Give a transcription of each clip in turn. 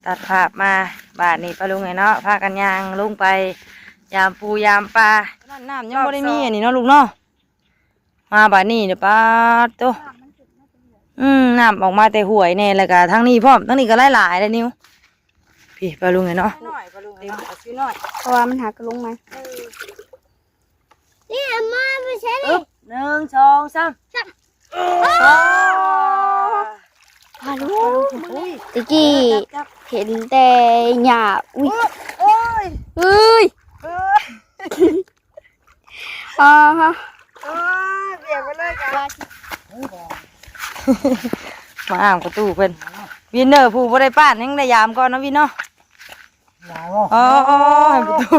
ตัดภาพมาบาทนี่ปลาลุงไงเนาะพากันยางลุงไปยามปูยามปลาน้ำยังไม่ได้มีอันนี้เนาะลุงเนาะมาบาทนี่เดี๋ยวปลาตัวน้ำออกมาแต่ห่วยเนี่ยแล้วก็ทั้งนี้พร้อมทั้งนี้ก็หลายๆเลยนิ้วพี่ปลาลุงไงเนาะเพราะว่ามันหากระลุงไหมนี่มาไม่ใช่ดิ1 2 3พาลุงตะกี้เห็นแต่หญ้าอุ้ยเอ้ยฮะเบี่ยงไปเลยกันมาอ่างประตูเพิ่นวินเนอร์ผู้บ่ได้ป้านยังได้ยามก่อนนะวินเนาะอ๋อให้ประตู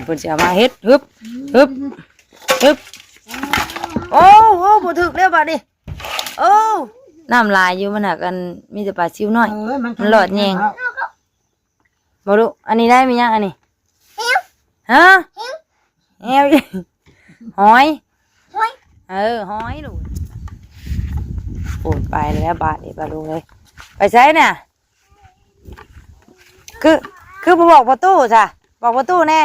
ปุ่นจะมาเฮ็ดฮึบโอ้โหบ่ถึกแล้วบัดนี้โอ้น้ำลายอยู่มันหนักกันมีแต่ปลาซิวน้อยมันหลอดแยงบ่รู้อันนี้ได้มียังอันนี้ฮะแอวหอยหอยลูกปุ่นไปแล้วบาดนี่ปลาลุงเลยไปใช้เนี่ยคือบอกประตูจ้ะบอกประตูแน่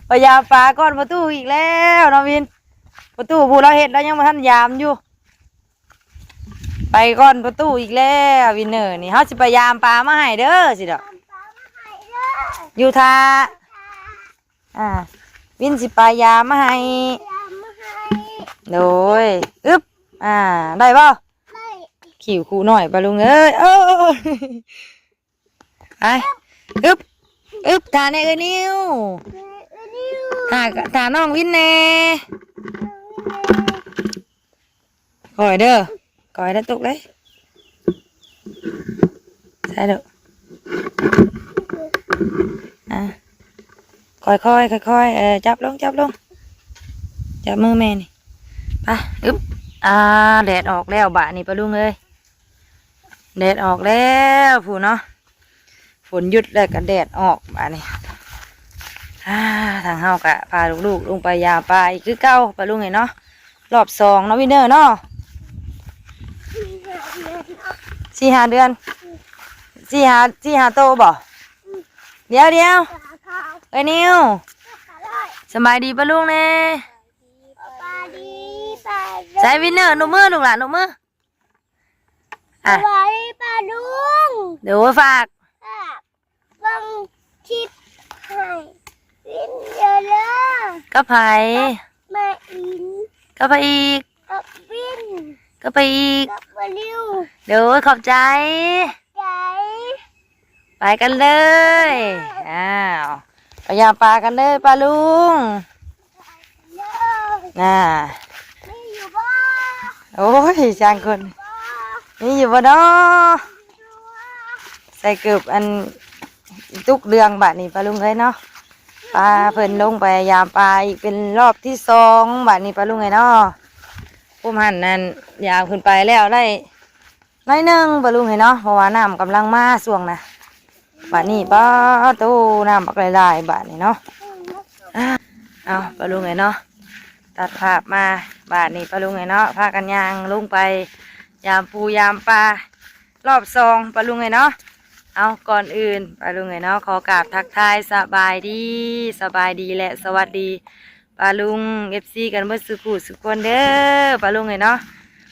พยายามปลาก้อนประตูอีกแล้วน้องวินประตูผู้เราเห็ดแล้วยังมาท่านยามอยู่ไปก้อนประตูอีกแล้ววินเนอร์นี่เขาสิพยายามปลามาให้เด้อสิดอกอยู่ท่าวินสิพยายามมาให้โดยได้ป่ะขิวคูหน่อยปลาลุงเอ้ยไปทาเนี่ยนิ้วทาน้องวินแน่ก่อยเด้อก่อยได้ตุกเลยใช่เด้อค่อยจับลงจับมือแม่นี่ไปแดดออกแล้วบะนี่ปลาลุงเอ้ยแดดออกแล้วผู้เนาะฝนหยุดแล้วก็แดดออกบะนี่ทางเฮากะพาลูกๆลงไปยาปลาอีกคือเก้าปลาลุงเห็นเนาะรอบ2เนาะวินเนอร์เนาะ4-5 เดือน4-5 โตบ่เดี๋ยวไอ้นิวสบายดีปลาลุงเน่ใส่วินเนอร์หนูมือลูกหลานหนูมือสวัสดีป้าลุงเดี๋ยวฝากฟังชิปให้วินเยอะเลยก็ไผ่มาอินก็ไปอีกกับวินก็ไปอีกกับมาลิวเดี๋ยวขอบใจไปกันเลยพยายามปลากันเลยปลาลุงโอ้ยจางคนนี่อยู่บ่เนาะใส่เกือบอันตุกเรืองบาทนี่ปลาลุงเลยเนาะปลาเพิ่นลงไปยามปลาอีกเป็นรอบที่2บาทนี่ปลาลุงเลยเนาะผู้หันนั่นยามขึ้นไปแล้วได้น้อยนึงปลาลุงเลยเนาะเพราะว่าน้ำกำลังมาส่วงนะบาทนี่ป้าตู้น้ำปักหลายๆบาทนี่เนาะเอาปลาลุงเลยเนาะตัดภาพมาบาทนี่ปลาลุงไงเนาะพากันยางลุงไปยามปูยามปลารอบ2ปลาลุงไงเนาะเอาก่อนอื่นปลาลุงไงเนาะขอกราบทักทายสบายดีและสวัสดีปลาลุงFCกันเมื่อสุขุสุขคนเด้อปลาลุงไงเนาะ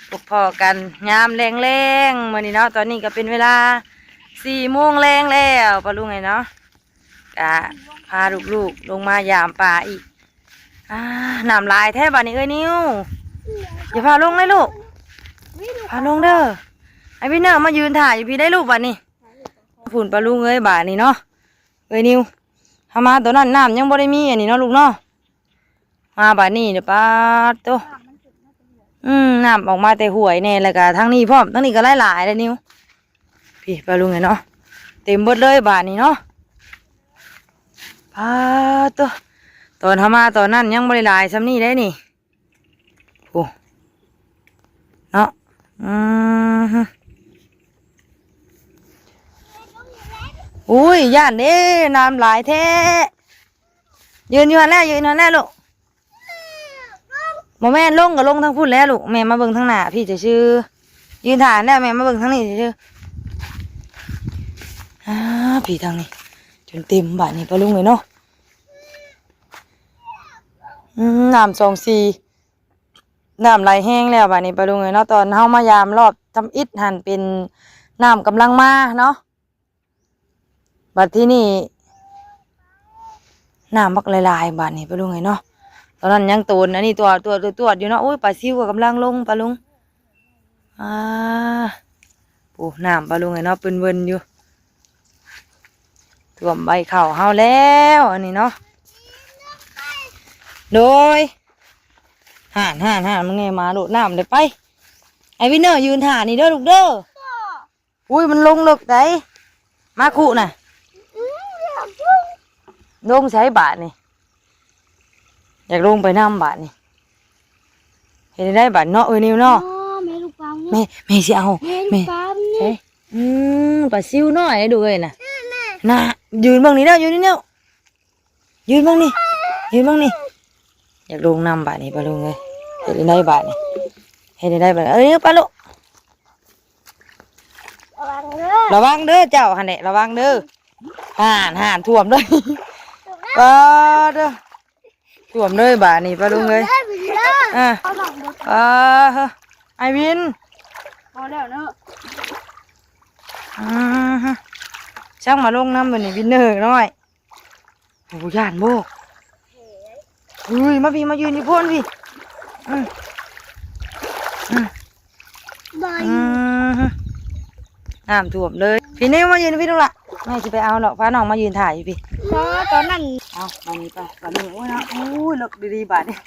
พบพอกันยามแรงๆมื่อนี้เนาะตอนนี้ก็เป็นเวลา4 โมงแรงแล้วปลาลุงไงเนาะกะพาลูกๆลงมายามปลาอีกน้ำลายแท้บ้านนี้เอ้ยนิ้วอย่าพาลงเลยลูกพาลงเด้อไอ้พี่เนอร์มายืนถ่ายอยู่พี่ได้ลูกบ้านนี้ฝุ่นปลาลุงเอ้ยบ้านนี้เนาะเอ้ยนิ้วทำมาตัวนั้นน้ำยังบ่ได้มีอันนี้เนาะลูกเนาะมาบ้านนี้เดี๋ยวป้าตัวน้ำออกมาแต่ห่วยเนี่ยแล้วก็ทั้งนี้พร้อมทั้งนี้ก็หลายๆเลยนิ้วพี่ปลาลุงเนาะเต็มหมดเลยบ้านนี้เนาะป้าตัวตอนทำมาตอนนั้นยังบริลายซ้ำนี่ได้นี่โอ้เนาะอุ้ยย่านเด้น้ำหลายแท้ ยืนอยู่หันแน่ยืนหันแน่ลูกบ่แม่นลงก็ลงทั้งพุ่นแล้วลูกแม่มาเบิ่งทางหน้าพี่จะชื่อยืนถ่านแน่แม่มาเบิ่งทางนี้จะชื่อพี่ทางนี้จนเต็มบาดนี้ปะลุงเลยเนาะน้ำน้ำไหลแห้งแล้วบาดนี้ปะลุงเลยเนาะตอนเฮามายามรอบทำอิฐหันเป็นน้ำกำลังมาเนาะบัดที่นี่น้ำมักลายบาดนี้ปะลุงเลยเนาะตอนนั้นยังตูนอันนี้ตัวอยู่เนาะโอ้ยปลาซิวก็กำลังลงปะลุงโอ้น้ำปะลุงเลยเนาะเป็นเวินอยู่ท่วมใบเข่าเฮาแล้วอันนี้เนาะโดยห่านมึงไงมาโดดน้ำเลยไปไอวินเนอร์ยืนถ่านี่เด้อลูกเด้ออุ้ยมันลงลึกไดมาคู่น่ะลงใช้บาทนี่อยากลงไปน้ำบาทนี่เห็นได้บาทเนาะนิวเนาะแม่ลูกปลา แม่สิเอา แม่ลูกปลาเนี่ย ปลาซิวน้อยดูเลยน่ะน่ะยืนบ้างนี่เด้อยืนนี่เนาะยืนบ้างนี่อยากลงน้ำบาทนี่ปลาลุงเลยเห็นได้บาทนี่เห็นได้บาทปลาลุกระวังเด้อเจ้าหันเดะระวังเด้อห่านท่วมเลยปลาเด้อท่วมเลยบาทนี่ปลาลุงเลยไอวินพอแล้วเนาะช่างมาลงน้ำมันนี่วินเนอร์น้อยโอ้ย่านโบกมาพี่มายืนอยู่พ้นพี่น้ำท่วมเลยพี่นี่มายืนพี่ลูกละไม่จะไปเอาหรอกพาน้องมายืนถ่ายอยู่พี่ตอนนั้นเอามานี่ไปบาดนี้โอ้ยนะโอ้ยเลิกดีๆบาดนี้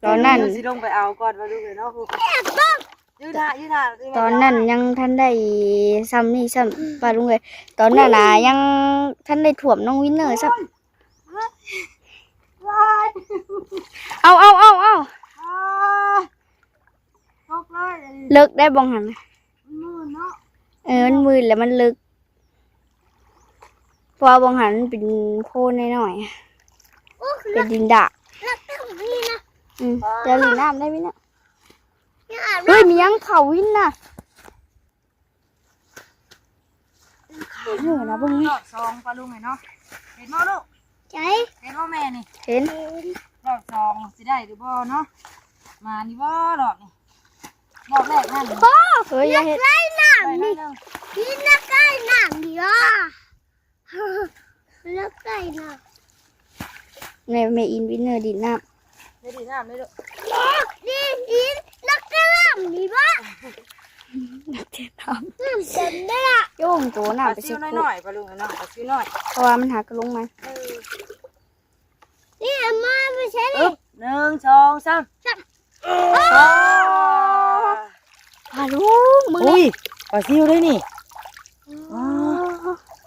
ตอนนั้นสิลงไปเอาก่อนมาดูเลยเนาะยืนถ่ายตอนนั้นยังท่านได้ซ้ำนี่ซ้ำปลาลุงเลยตอนนั้นยังท่านได้ถ่วมน้องวินเนอร์ซ้ำเอาเลิกได้บ้องหันมันมืดแล้วมันลึกพอบ้องหันเป็นโคนน้อยๆเป็นดินดะจะหลีน้ำได้ไหมเนี่ยเฮ้ยมียังเขาวินน่ะเขาเหนื่อยนะพวกนี้ซองปลาลุงไงเนาะเห็นมั้ยลูกใช่เห็นว่าแม่นี่เห็นรอบซองสิได้หรือบ่เนาะมานี่บ่รอบนี่รอบแรกนั่นพ่อเฮ้ยอย่าเห็นไล่น้ำนี่พี่นักไก่น้ำดิล่ะนักไก่น้ำในอินวินเนอร์ดินน้ำไม่ดีน้ำไม่ดูดินนักไก่น้ำดิบ้านักไก่น้ำเต็มได้ละโยงตัวน้ำไปซิ้วน้อยๆปลาลุงเนาะปลาซิ้วน้อยเพราะว่ามันหักกระลงมานี่มาไม่ใช่ดิ1 2 3ปลาลุงมึงอุ้ยปลาซิ้วด้วยนี่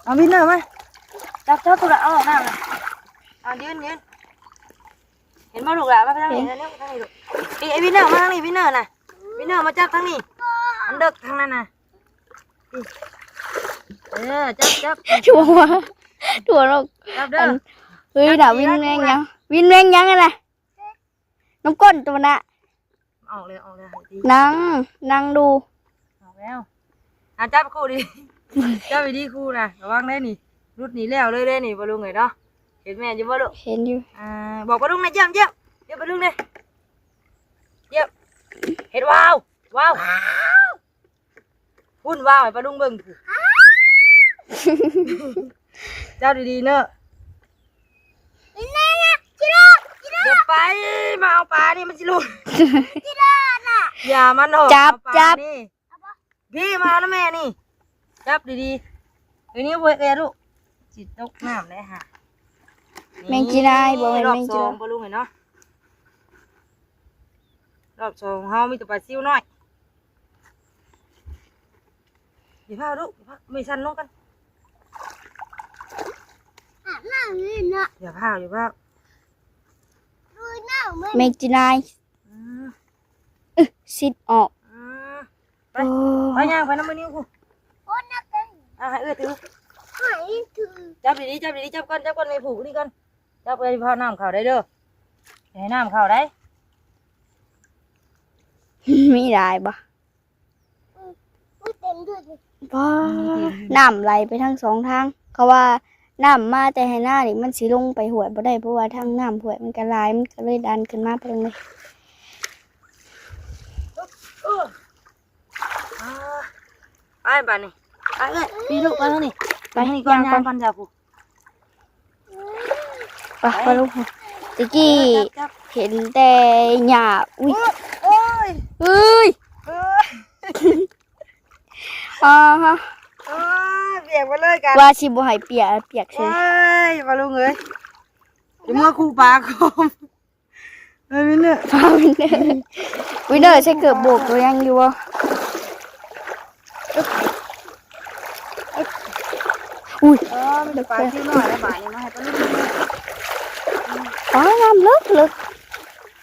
เอาวินเนอร์มาจับตัวละเอาหน้าเลยยืนเห็นมาลูกหล่ะมาทางนี้ทางนี้ลูกไอวินเนอร์มาทางนี้วินเนอร์น่ะวินเนอร์มาจับทางนี้มันเด็กทางนั้นน่ะจับชัวร์ลูกจับเด้อเฮ้ยด่าวินแรงยังไงล่ะน้ำก้นตัวน่ะออกเลยนั่งดูออกแล้วจับคู่ดิจับไปดีคู่นะระวังได้นี่รุดหนีแล้วเลยได้นี่บอลลูนไงเนาะเห็นแม่อยู่บ่ลูกเห็นอยู่บอกบอลลูนนะเยี่ยมบอลลูนเลยเยี่ยมเห็นว้าวพุ่นว้าวไอ้บอลลูนเบิ่งจับดีๆเนอะเดี๋ยวไปมาเอาปลานี่มันจิลุอย่ามันหอกจับพี่มาแล้วแม่นี่จับดีๆเดี๋ยวนี้เว้ยลูกจิตตกน้ำเลยฮะแมงจีได้บ่แมงจีได้บ่ลุงเห็นเนาะรอบสองเฮามีแต่ปลาซิวน้อยอย่าพาลูกไม่สั่นลงกันอย่าพาแมงจีได้ซิดออกไปย่างไปน้ำมือนิ้วกูให้ถือจับดีๆจับก้อนไม่ผูกนี่ก่อน เจ้าไปพ่อน้ำเข่าได้เด้ออย่าให้น้ำเข่าได้ มีได้บ่บ่น้ำไหลไปทั้งสองทางเขาว่าน้ำมาแต่ให้หน้านี่มันสิลงไปห้วยบ่ได้เพราะว่าทางน้ำห้วยมันก็หลายมันก็เลยดันขึ้นมาไปตรงนี้ ไปบ้านนี่ไปเลยพี่ลูกไปทางนี้ไปทางนี้ก่อนยางก่อนจ้าผู้ ไปลูกตะกี้เห็นแต่หญ้าอุ้ย โอ้ย เอ้ย เอ้ย อ่าฮะ เปียกไปเลยกัน ว่าสิบ่ให้เปียกเปียก เฮ้ ใช่ ยมาลุงเอ้ยเดี๋ยวเมื่อคู่ปลาคมเฮ้ยวินเนอร์ ฟ้าวินเนอร์วินเนอร์ใช่เกือบโบกตัวยังอยู่บ่อุ้ย มันจะปลาที่น้อยแล้วบาทนี่มาให้ปลาลูก ฟ้าน้ำลึก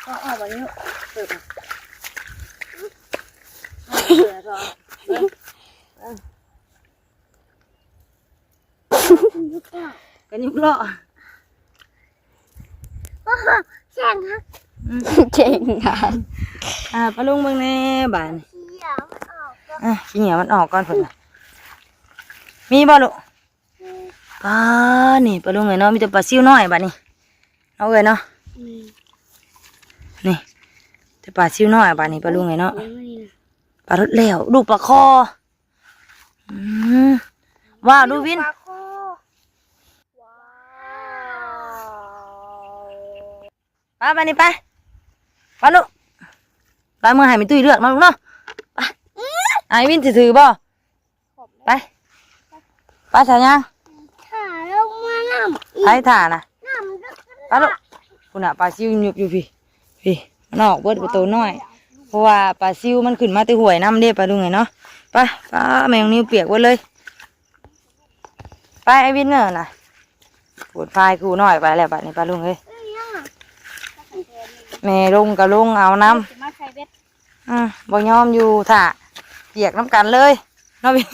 เอาแบบนี้เปิดกันยุกล้อ แข่งฮะเจ๋งอ่ะ ปลาลุงเบิ่งแน่บาทขี้เหนียวมันออกก่อนเพิ่นมีบ่ลูกปลานี่ปลาลุงเอ้ยเนาะมีแต่ปลาซิวน้อยบาดนี้เอาเอ้ยเนาะนี่แต่ปลาซิวน้อยบาดนี้ปลาลุงเอ้ยเนาะปลารดแล้วลูกปลาคอว้าวดูวินไปบาดนี้ไปไปลูกไปมือให้มีตุ้ยเลือดมาลูกเนาะไปไอ้วินถือบ่ไปไปถ่ายยัง ถ่าลงมาน้ำ ไอ้ถ่านะ น้ำลึก ปลาลูกคุณอะปลาซิวหยุบอยู่พี่มันออกเบิดประตูน้อยเพราะว่าปลาซิวมันขึ้นมาแต่ห่วยน้ำเด้ปลาดูไงเนาะไปปลาแมงนิ้วเปียกไว้เลยไปไอ้วินเนอร์น่ะปวดพายกูน้อยไปแล้วบัดนี้ปลาลุงเอ้ยแม่ลงกับลุงเอาน้ำบ่ยอมอยู่ถ่าเปียกน้ำกันเลยเนาะวิน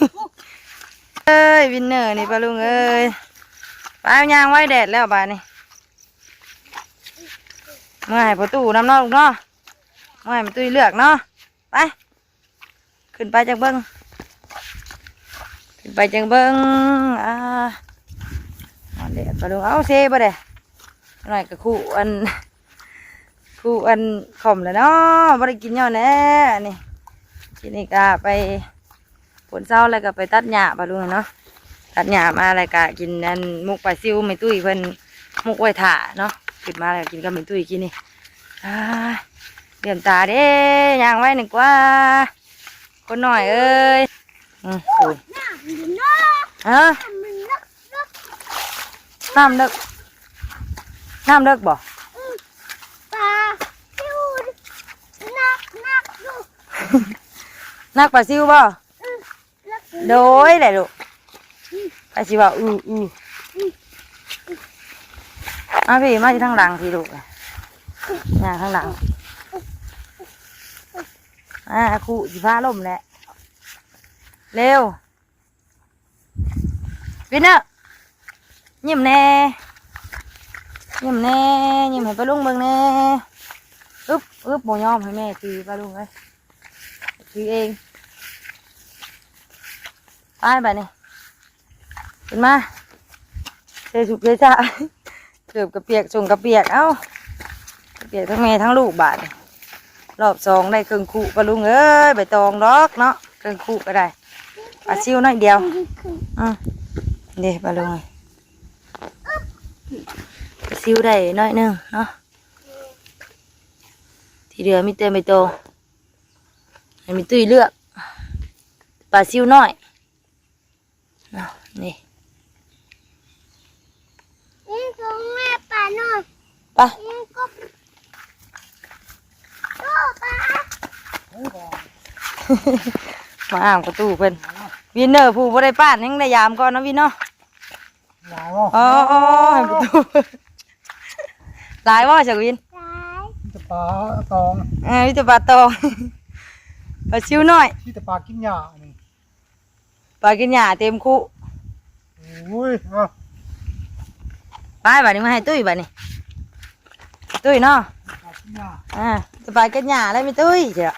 เอ้ยวินเนอร์นี่ปลาลุงเอ้ยไปเอายางไว้แดดแล้วบัดนี้เมื่อให้ประตูน้ำเนอกลูกเนาะเมื่อให้มันตุ้ยเลือกเนาะไปขึ้นไปจังเบิ้งขึ้นไปจังเบิ้งเดี๋ยวปลาลุงเอาเซ่บ่เด้หน่อยกับคู่อันข่มเลยเนาะบ่ได้กินเนาะแน่นี่ทีนี้ก็ไปผลเศร้าแล้วก็ไปตัดหญ้าปลาลุงเนาะตัดหญ้ามาแล้วก็กินอันมุกปลาซิวไม่ตุ้ยเพิ่นมุกไว้ถ่าเนาะขึ้นมาแล้วกินกับไม่ตุ้ยกินนี่เดี่ยมตาเด้ย่างไว้หนึ่งกว่าคนหน่อยเอ้ยโอ้ยฮะน้ำเลิกบ่ ปลาซิวนักดู นักปลาซิวบ่โดยแหละลูกปลาซิวว่าพี่มาที่ทางหลังพี่ลูกย่างทางหลังคู่สิฟ้าล่มแหละเร็ววินเนอร์ยิ้มแน่ยิ้มให้ปลาลุงเบิ่งแน่อึ๊บบ่ยอมให้แม่ถือปลาลุงเลยถือเองไปไปนี่ขึ้นมาเทสุกเทจ่าเกือบกระเปียกส่งกระเปียกเอ้ากระเปียกทั้งแม่ทั้งลูกบาดรอบสองได้ครึ่งคู่ปลาลุงเอ้ยใบตองดอกเนาะครึ่งคู่ก็ได้ปลาซิวน้อยเดียวเดี๋ยวปลาลุงปลาซิวได้น้อยหนึงเนาะที่เหลือมีแต่ใบตองให้มีตุ้ยเลือกปลาซิวน้อยนี่ นี่ของแม่ปลาหน่อย ไป นี่ก็โอ้ปลา มาอ่างประตูเพิ่นวินเนอร์ผู้บ่ได้ป้านยังได้ยามก่อนนะวินเนาะอ๋อให้ประตูหลายว่าจากวิน ที่ตะปลาตอง วิตาปลาตองปลาชิวน้อย ที่ตะปลากินหญ้านี่ ปลากินหญ้าเต็มคู่ โอ้ยเอา ไป ไปบัดนี้มาให้ตุ้ยบัดนี้ตุ้ยเนาะ กินหญ้า สบายกันหญ้าเลยมีตุ้ยเถอะ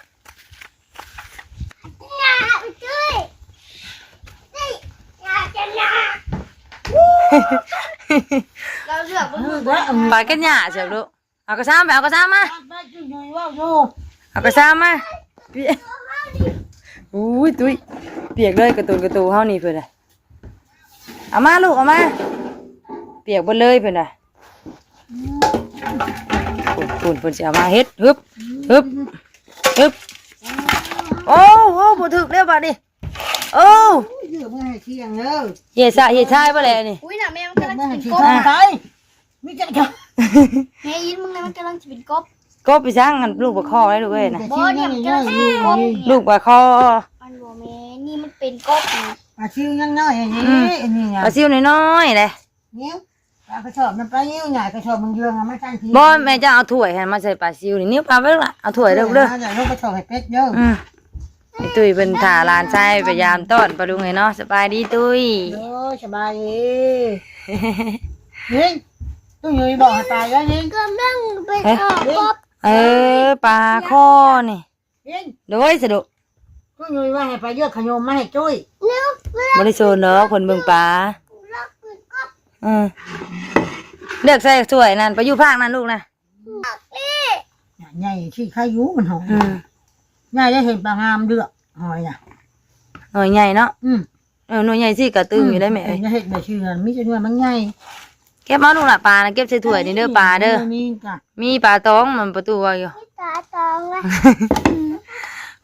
เราเลือก ไปกันหญ้าเถอะลูกเอากระซ้ำไปเอากระซ้ำมา แม่กินอยู่ว่าอยู่ เอากระซ้ำมาเปียกอุ้ยตุ้ยเปียกเลยกระตูเฮานี่เพิ่นน่ะเอามาลูกเอามาเปียกหมดเลยเพิ่นน่ะปุ่นเพิ่นสิเอามาเฮ็ดฮึบโอ้บ่ถึกแล้วบัดนี้โอ้ เยอะไม่ให้เที่ยงเลย เฮ็ดชายบ่แลนี่ อุ้ยน่ะแม่มันกำลัง ไม่ จะ ให้ เป็น เที่ ก ย บ งไปมีแต่จะ แม่ยินมึงนะมันกำลังจะเป็นกบ ก็ไปสร้างกันลูกบ่คอได้ลูกเอ้ยน่ะ บ่เนี่ยมันกำลังจะเป็นกบ ลูกบ่คอ มันบ่แม่นี่มันเป็นกบนี่ อาชิวยังน้อยอย่างนี้นี่ไง ปลาซิวน้อยๆเลย นิ้วกระสอบมันไปนิ้วใหญ่กระสอบมันเยืองไม่ทันที บ่แม่จะเอาถ้วยให้มาใส่ปลาซิวนี่นิ้วปลาไว้ลูกล่ะเอาถ้วยเด้อเด้อ อย่าลูกกระสอบให้เป็ดเยอะ ไอ้ตุ้ยเป็นถ่าหลานชายพยายามต้อนปลาดุงไงเนาะสบายดีตุ้ย โอ้สบายดีนี่ตู้อยู่บอกให้ตายแล้วนี่ กำลังเป็นออกกบ ปลาคอนี่ นี่ โดยสะดุก ตู้อยู่ว่าให้ไปเยอะขยมมาให้จุ้ย บ่ได้โซนเนาะคนเบิ่งปลาเลือกใส่ถ้วยนั่นไปอยู่ภาคนั้นลูกนะ ใหญ่ที่ข้ายุมันหอยใหญ่ได้เห็นปลางามเดือดหอยน่ะ หน่อยใหญ่เนาะหน่อยใหญ่สิกระตึงอยู่ได้แม่เอ้ย จะเห็นแบบชื่อมิจะด้วยมันใหญ่ เก็บมาลูกล่ะปลานะเก็บใส่ถ้วยนี่เด้อปลาเด้อ นี่จ้ะ มีปลาตองมันประตูว่าอยู่ ตาตองนะ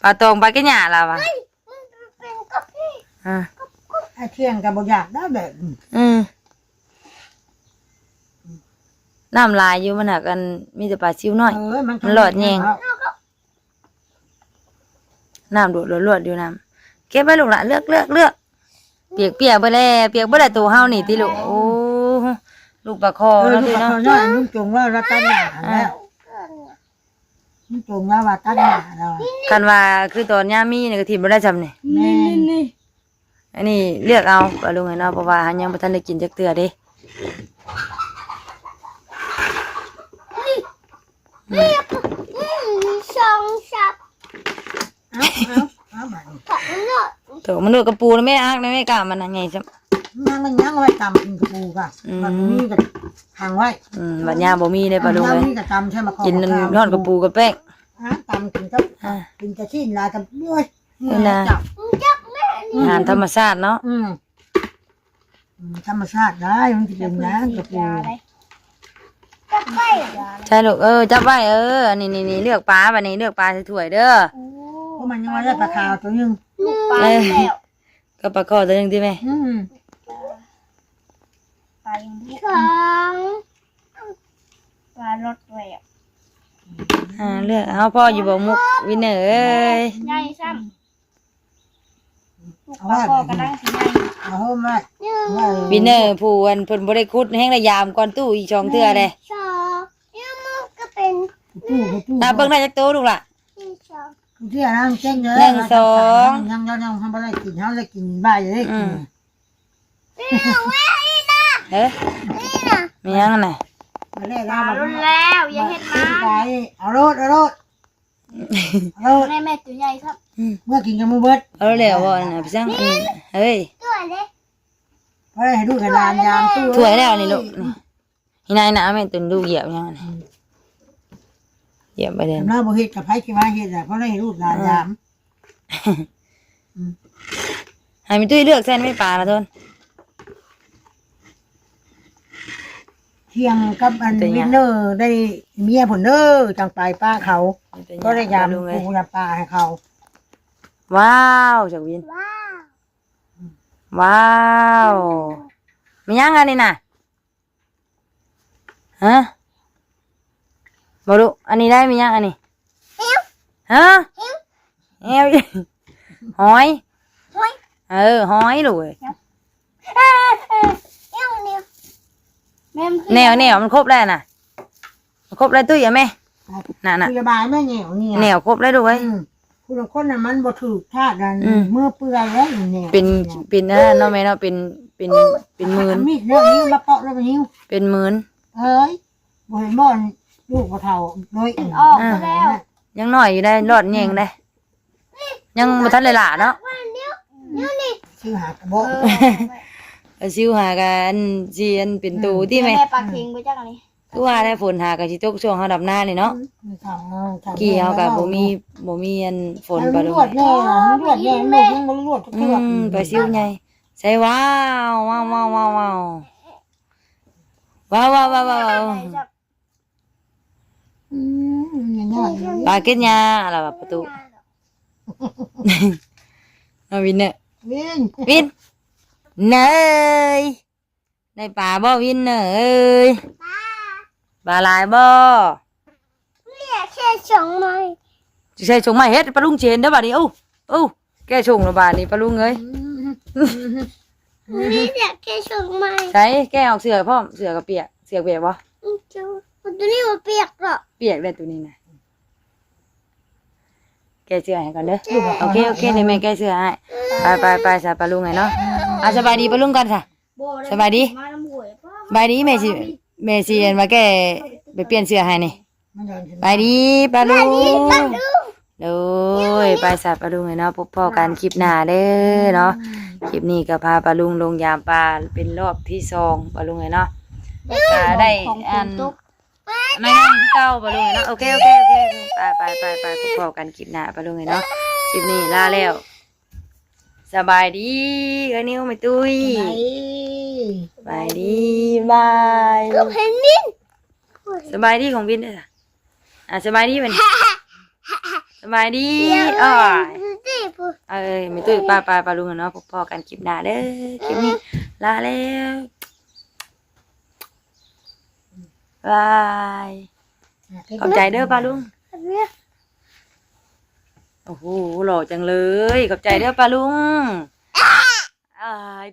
ปลาตองปลาแก่หญ้าล่ะว่ะ มันเป็นกบพี่ ไอ้เที่ยงกับบอยากได้แบบ น้ำลายอยู่มันหักกันมีแต่ปลาซิวน้อย มัน หลอดแยง น้ำดูดรวดอยู่น้ำเก็บไว้ลูกละเลือกเปียกไปแล้วเปียกบ่ได้ตัวเฮานี่ติลูกโอ้ลูกปลาคอ ลู เนาะ ก ติ ปลา เนาะ คอน้อยนุ่งจงว่ารัตนาแล้วนุ่งจงว่ารัตนาแล้ว คันว่าคือตอนยามมีนี่ก็ทิ่มบ่ได้จำนี่ แม่ อันนี้เลือกเอาปลาลุงให้เนาะเพราะว่าหันยังบ่ทันได้กินจักเทื่อเด้ สองสับ เอาแบบ ผักมันเนาะ โตมันดูกระปูนะแม่อักนะแม่กล้ามันน่ะไงซะ มันยังไว้ตำกินกระปูค่ะมันมีกับทางไว้ บัดยามบ่มีเด้ปลาลุงเอ้ย มีกับตำใช่ไหม กินทอดกระปูกับแป้ง ตำกินกับกินจะชิ้นลากับด้วย จับแม่นี่ อาหารธรรมชาติเนาะ ธรรมชาติได้มันจะเป็นน้ำกระปู จับไป ใช่ลูกจับไว้นี่เลือกปลาบัดนี้เลือกปลาใส่ถ้วยเด้อ เพราะมันยังไม่ได้ปลาขาวตัวนึง ปลาแล้ว ก็ปลาคอตัวนึงติแม่ ปลาของปลารสแหวก เลือกเอาพ่ออยู่บ่มุกวินเนอร์เอ้ย ใหญ่ซ้ำลูกปลาคอกระดังสิใหญ่ เอาไว้ วินเนอร์ผู้อันเพิ่นบ่ได้ขุดแห้งระยามก่อนตู้อีก2เทื่อเด้ สองเนี่ยมันก็เป็น ตู้ตู้ ตาเบิ่งได้จักโตลูกล่ะ ที่สอง ที่อะไรเจ๊งเลยยังทำอะไรกินเขาเลยกินใบเลย เอ๊ะมียังน่ะ มาเล่ ปลารุ่นแล้วอย่าเห็ดมา เอาโรดเอาโรดเอาโรด แม่แม่ตัวใหญ่ครับ เมื่อกินกับมือเบิด เอาแล้วบ่น่ะพี่ซังเฮ้ย ตัวเล็ก เพราะให้ดูขนาดยามตู้ ถ้วยแล้วนี่ลูกนี่นายน่ะแม่ตุนดูเหยียบยังน่ะเหยียบไปเด้ หน้าบุหิตกับไผ่ขี้มาเห็ดเพราะให้ดูขนาดยาม ให้มีตุ้ยเลือกเส้นไม่ปลาละทน เที่ยงกับอันวินเนอร์ได้เมียผลเนอร์จังไปป้าเขาก็ได้ยามปูยาปลาให้เขา ว้าวจากวิน ว้าว ว้าวมียังอันนี้น่ะฮะบ่รู้อันนี้ได้มียังอันนี้ฮะเอวหอยหอยลูกเอ้ย แม่ แนวมันครบแล้วน่ะมันครบแล้วตุ้ยอ่ะแม่น่ะ พยาบาลแม่เหนียวเนี่ย แนวครบแล้วลูกเอ้ย ผู้บางคนน่ะมันบ่ถูกธาตุนั้นเมื่อเปื่อยแล้วเนี่ย เป็นนะเนาะแม่เนาะเป็นหมื่น มีดเรื่องนี้มาเปาะแล้วมันนิ้ว เป็นหมื่น เอ้ยบ่เห็นบ่ลูกบ่เฒ่าน้อย ออกไปแล้ว ยังน้อยอยู่ได้รอดแยงได้ยังบ่ทันเลยล่ะเนาะ ชื่อหากระบอก เอาซิวหากันสิอันเป็นตูที่แม่ แม่ปลาเค็งไปจักอันนี้ คือว่าได้ฝนหาก็สิตกช่วงเฮาดำหน้านี่เนาะ กี่เฮาก็บ่มีอันฝนปะ ล ลุง วดแน่มันลวดแน่ลูกมันลวดทุกเทื่อ ปลาซิวใหญ่ใส่ว้าวว้าวว้าวว้าวว้าวว้าวว้าวว้าวว้าว อย่างน้อย ปลาเก็ดยาอะไรวะประตูเอาวินเนอร์ วิน วินเนยได้ปลาบ่วินเนอร์เอ้ยปลาลายบ่ แค่สองไม้ สิใส่ชงมาเฮ็ดปลาลุงเชนเด้อบัดนี้โอ้แกชงแล้วบัดนี้ปลาลุงเอ้ย นี่เด็กแค่สองไม้ ใส่แกออกเสือพร้อมเสือกับเปียกเสือเปียกบ่ จูตัวนี้มันเปียกหรอ เปียกได้ตัวนี้นะแกเสือให้ก่อนเด้อโอเคเดี๋ยวแม่แกเสือให้ไปใส่ปลาลุงไงเนาะสบายดีปลาลุงกันค่ะสบายดี มาน้ำหวยป่ะ สบายดีแม่สิเห็นว่าแกไปเปลี่ยนเสื้อให้นี่ มันเดิน ไปดีปลาลุงโดยไปสัตว์ปลาลุงเลยเนาะพบพ่อกันคลิปหน้าเด้อเนาะคลิปนี้ก็พาปลาลุงลงยามปลาเป็นรอบที่2ปลาลุงเลยเนาะได้อันไม่ได้ที่เก่าปลาลุงเลยเนาะโอเคไปพบพ่อกันคลิปหน้าปลาลุงเลยเนาะคลิปนี้ลาแล้วสบายดีกันนิ้วไม่ตุ้ยสบายดีบาย เห็นนิน สบายดีของวินเด้อสบายดีเป็นสบายดีอ้อ สิปุ๊ ไม่ตุ้ยไปลุงเนาะพบพ่อกันคลิปหน้าเด้อคลิปนี้ลาแล้วบายขอบใจเด้อป้าลุง เนี่ย โอ้โหหล่อจังเลยขอบใจเด้อป้าลุง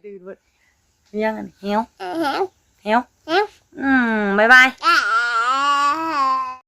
ตื่นหมดยังเหี่ยวบ๊ายบาย